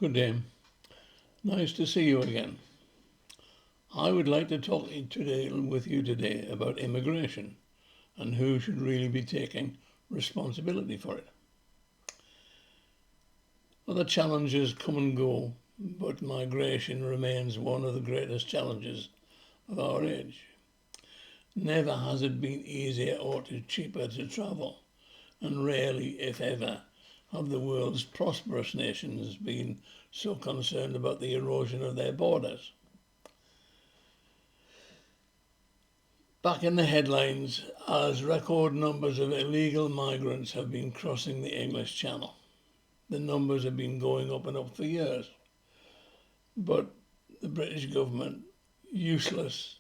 Good day. Nice to see you again. I would like to talk with you today about immigration and who should really be taking responsibility for it. Other challenges come and go, but migration remains one of the greatest challenges of our age. Never has it been easier or cheaper to travel, and rarely, if ever, have the world's prosperous nations been so concerned about the erosion of their borders. Back in the headlines as record numbers of illegal migrants have been crossing the English Channel. The numbers have been going up and up for years. But the British government, useless,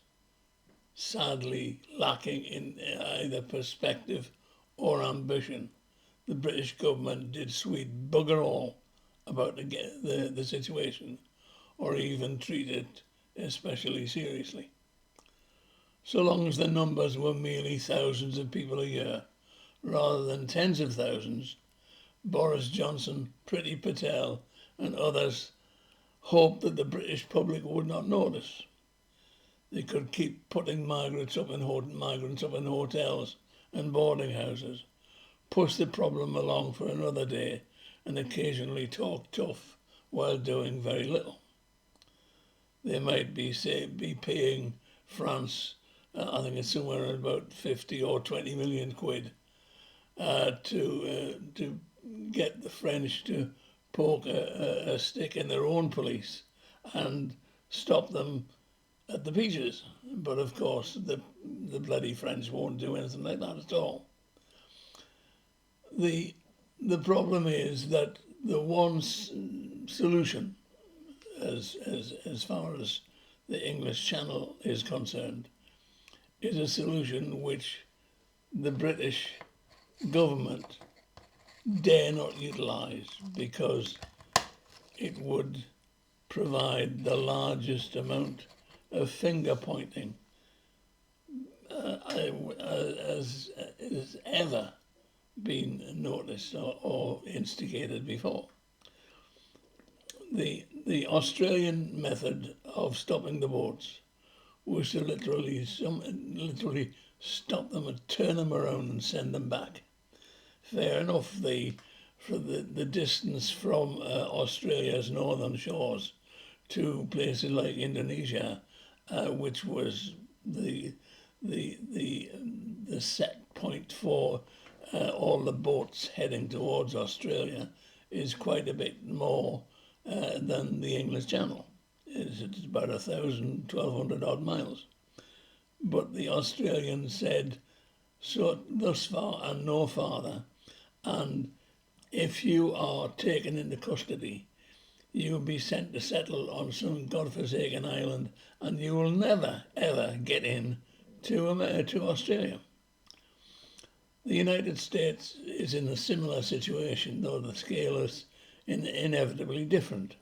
sadly lacking in either perspective or ambition, the British government did sweet bugger all about the situation, or even treat it especially seriously. So long as the numbers were merely thousands of people a year, rather than tens of thousands, Boris Johnson, Priti Patel and others hoped that the British public would not notice. They could keep putting migrants up in hotels and boarding houses, push the problem along for another day, and occasionally talk tough while doing very little. They might be paying France, I think it's somewhere around about 50 or 20 million quid, to get the French to poke a stick in their own police and stop them at the beaches. But of course, the bloody French won't do anything like that at all. The problem is that the one solution, as far as the English Channel is concerned, is a solution which the British government dare not utilise because it would provide the largest amount of finger pointing as ever been noticed or instigated before. The Australian method of stopping the boats was to literally stop them and turn them around and send them back. Fair enough, for the distance from Australia's northern shores to places like Indonesia, which was the set point for all the boats heading towards Australia, is quite a bit more than the English Channel. It's about 1,200 odd miles. But the Australians said, so thus far and no farther, and if you are taken into custody, you will be sent to settle on some godforsaken island, and you will never, ever get in to Australia. The United States is in a similar situation, though the scale is inevitably different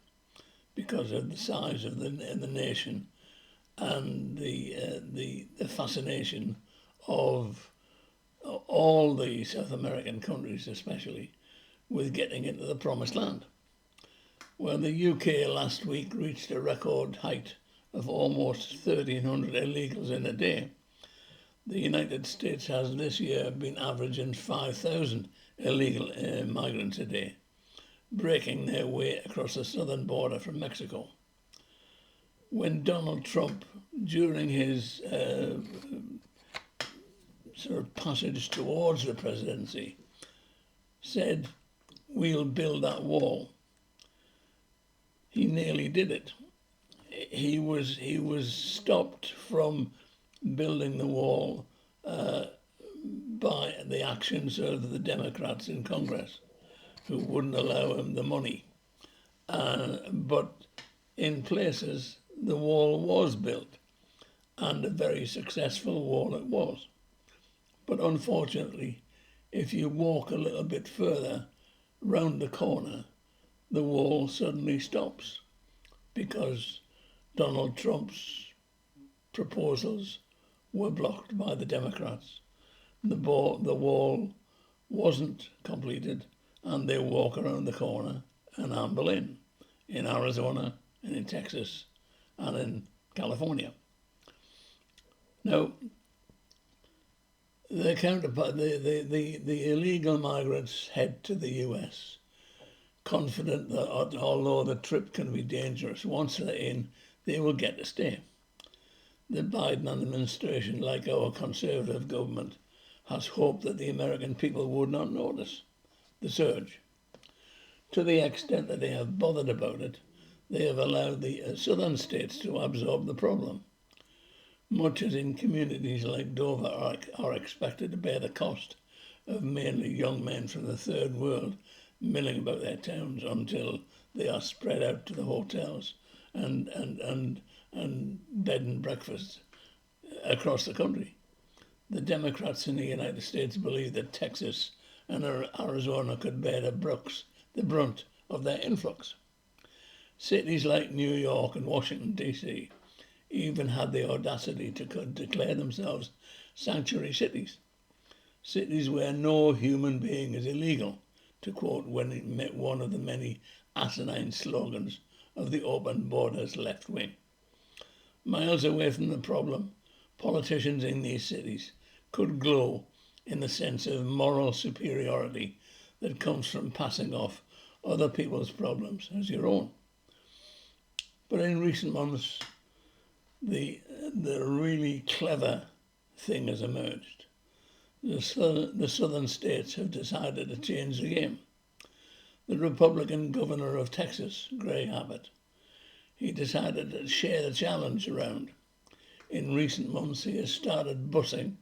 because of the size of the nation and the fascination of all the South American countries, especially, with getting into the promised land. Well, the UK last week reached a record height of almost 1,300 illegals in a day. The United States has this year been averaging 5,000 illegal migrants a day, breaking their way across the southern border from Mexico. When Donald Trump, during his sort of passage towards the presidency, said, "We'll build that wall," he nearly did it. He was stopped from building the wall by the actions of the Democrats in Congress, who wouldn't allow him the money. But in places, the wall was built, and a very successful wall it was. But unfortunately, if you walk a little bit further round the corner, the wall suddenly stops because Donald Trump's proposals were blocked by the Democrats. The wall wasn't completed, and they walk around the corner and amble in. in Arizona and in Texas and in California. Now, the counterpart, the illegal migrants head to the US, confident that although the trip can be dangerous, once they're in, they will get to stay. The Biden administration, like our Conservative government, has hoped that the American people would not notice the surge. To the extent that they have bothered about it, they have allowed the southern states to absorb the problem. Much as in communities like Dover are expected to bear the cost of mainly young men from the third world milling about their towns until they are spread out to the hotels and bed and breakfasts across the country. The Democrats in the United States believe that Texas and Arizona could bear the brunt of their influx. Cities like New York and Washington, D.C. even had the audacity to declare themselves sanctuary cities, cities where no human being is illegal, to quote one of the many asinine slogans of the open borders left wing. Miles away from the problem, politicians in these cities could glow in the sense of moral superiority that comes from passing off other people's problems as your own. But in recent months, the really clever thing has emerged. The southern states have decided to change the game. The Republican governor of Texas, Greg Abbott, he decided to share the challenge around. In recent months, he has started busing,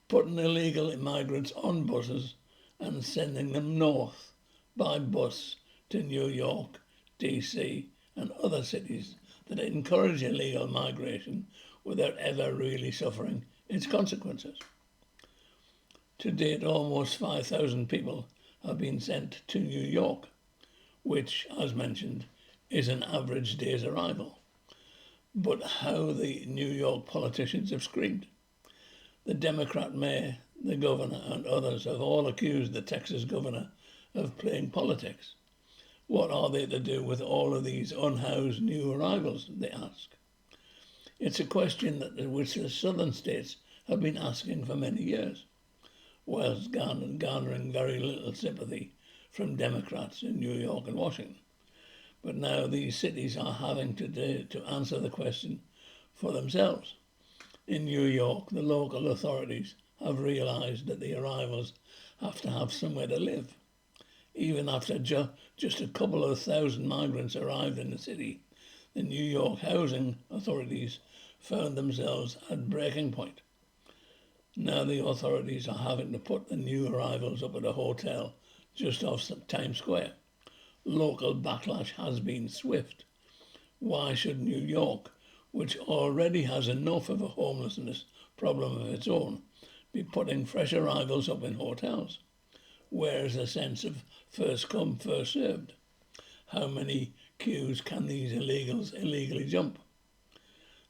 putting illegal migrants on buses and sending them north by bus to New York, D.C. and other cities that encourage illegal migration without ever really suffering its consequences. To date, almost 5,000 people have been sent to New York, which, as mentioned, is an average day's arrival. But how the New York politicians have screamed. The Democrat mayor, the governor, and others have all accused the Texas governor of playing politics. What are they to do with all of these unhoused new arrivals, they ask. It's a question which the southern states have been asking for many years, whilst garnering very little sympathy from Democrats in New York and Washington. But now these cities are having to answer the question for themselves. In New York, the local authorities have realised that the arrivals have to have somewhere to live. Even after just a couple of thousand migrants arrived in the city, the New York housing authorities found themselves at breaking point. Now the authorities are having to put the new arrivals up at a hotel just off Times Square. Local backlash has been swift. Why should New York, which already has enough of a homelessness problem of its own, be putting fresh arrivals up in hotels? Where is the sense of first come, first served? How many queues can these illegals illegally jump?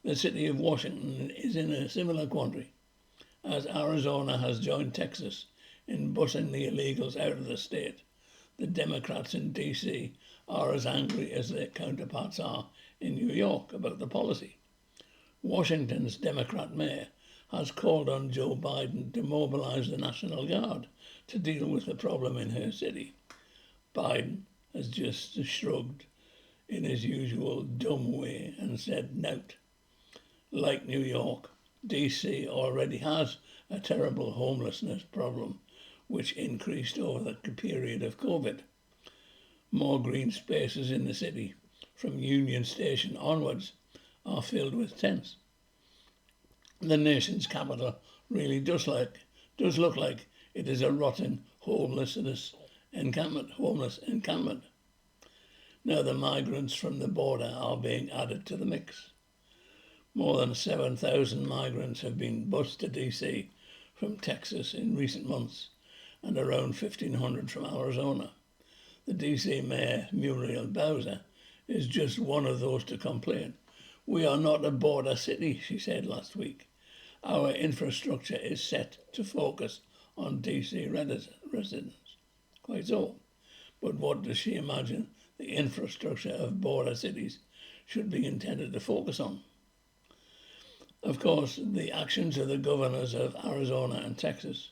The city of Washington is in a similar quandary, as Arizona has joined Texas in busing the illegals out of the state. The Democrats in D.C. are as angry as their counterparts are in New York about the policy. Washington's Democrat mayor has called on Joe Biden to mobilize the National Guard to deal with the problem in her city. Biden has just shrugged in his usual dumb way and said nout. Like New York, D.C. already has a terrible homelessness problem which increased over the period of COVID. More green spaces in the city, from Union Station onwards, are filled with tents. The nation's capital really does look like it is a rotten homeless encampment. Now the migrants from the border are being added to the mix. More than 7,000 migrants have been bused to D.C. from Texas in recent months, and around 1,500 from Arizona. The D.C. Mayor, Muriel Bowser, is just one of those to complain. We are not a border city, she said last week. Our infrastructure is set to focus on D.C. residents. Quite so. But what does she imagine the infrastructure of border cities should be intended to focus on? Of course, the actions of the governors of Arizona and Texas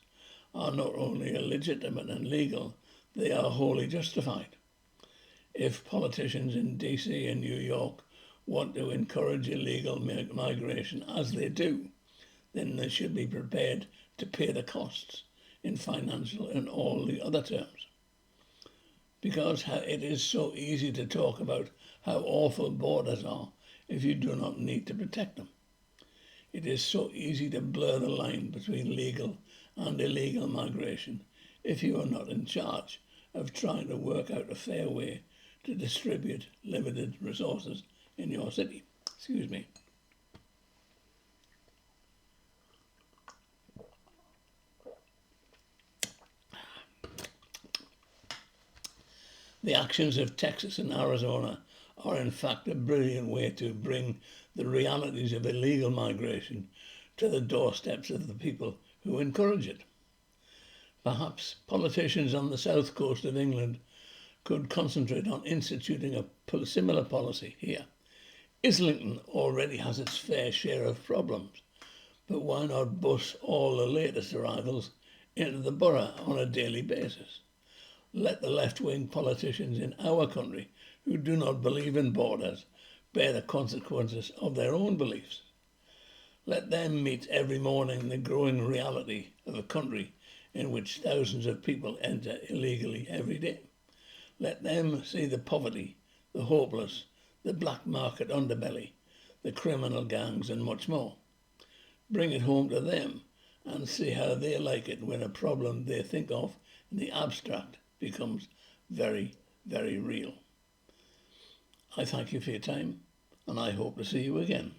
are not only illegitimate and legal, they are wholly justified. If politicians in DC and New York want to encourage illegal migration, as they do, then they should be prepared to pay the costs in financial and all the other terms. Because it is so easy to talk about how awful borders are if you do not need to protect them. It is so easy to blur the line between legal and illegal migration if you are not in charge of trying to work out a fair way to distribute limited resources in your city. Excuse me. The actions of Texas and Arizona are in fact a brilliant way to bring the realities of illegal migration to the doorsteps of the people who encourage it. Perhaps politicians on the south coast of England could concentrate on instituting a similar policy here. Islington already has its fair share of problems, but why not bus all the latest arrivals into the borough on a daily basis? Let the left-wing politicians in our country who do not believe in borders bear the consequences of their own beliefs. Let them meet every morning the growing reality of a country in which thousands of people enter illegally every day. Let them see the poverty, the hopeless, the black market underbelly, the criminal gangs and much more. Bring it home to them and see how they like it when a problem they think of in the abstract becomes very, very real. I thank you for your time, and I hope to see you again.